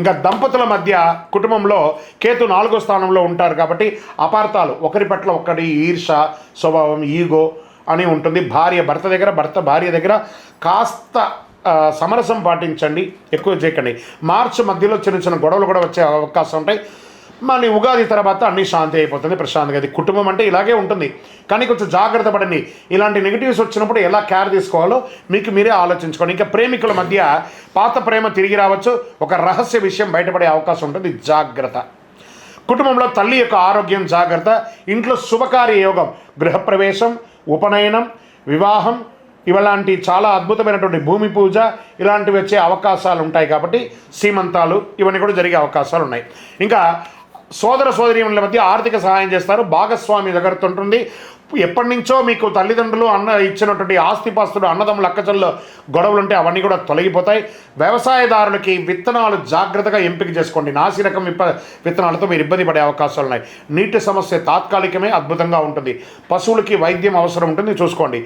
ఇంకా దంపతుల మధ్య కుటుంబంలో కేతు 4వ స్థానంలో ఉంటారు కాబట్టి అపార్థాలు, ఒకరి పట్ల ఒకరి ఈర్ష స్వభావం, ఈగో అని ఉంటుంది. భర్త దగ్గర, భర్త భార్య దగ్గర కాస్త సమరసం పాటించండి, ఎక్కువ చేయకండి. మార్చి మధ్యలో చిన్న చిన్న గొడవలు కూడా వచ్చే అవకాశం ఉంటాయి. మళ్ళీ ఉగాది తర్వాత అన్నీ శాంతి అయిపోతుంది, ప్రశాంతంగా. అది కుటుంబం అంటే ఇలాగే ఉంటుంది, కానీ కొంచెం జాగ్రత్త పడండి. ఇలాంటి నెగిటివ్స్ వచ్చినప్పుడు ఎలా కేర్ తీసుకోవాలో మీకు మీరే ఆలోచించుకోండి. ఇంకా ప్రేమికుల మధ్య పాత ప్రేమ తిరిగి రావచ్చు, ఒక రహస్య విషయం బయటపడే అవకాశం ఉంటుంది, జాగ్రత్త. కుటుంబంలో తల్లి యొక్క ఆరోగ్యం జాగ్రత్త. ఇంట్లో శుభకార్య యోగం, గృహప్రవేశం, ఉపనయనం, వివాహం, ఇలాంటి చాలా అద్భుతమైనటువంటి భూమి పూజ ఇలాంటివి వచ్చే అవకాశాలు ఉంటాయి. కాబట్టి సీమంతాలు ఇవన్నీ కూడా జరిగే అవకాశాలు ఉన్నాయి. ఇంకా సోదర సోదరీమణుల మధ్య ఆర్థిక సహాయం చేస్తారు, భాగస్వామి దగ్గర ఉంటుంది. ఎప్పటి నుంచో మీకు తల్లిదండ్రులు ఇచ్చినటువంటి ఆస్తిపాస్తులు, అన్నదమ్ములు, అక్కచెల్లో గొడవలు ఉంటే అవన్నీ కూడా తొలగిపోతాయి. వ్యవసాయదారులకి విత్తనాలు జాగ్రత్తగా ఎంపిక చేసుకోండి. నాసి రకం విత్తనాలతో మీరు ఇబ్బంది పడే అవకాశాలు ఉన్నాయి. నీటి సమస్య తాత్కాలికమే, అద్భుతంగా ఉంటుంది. పశువులకి వైద్యం అవసరం ఉంటుంది, చూసుకోండి.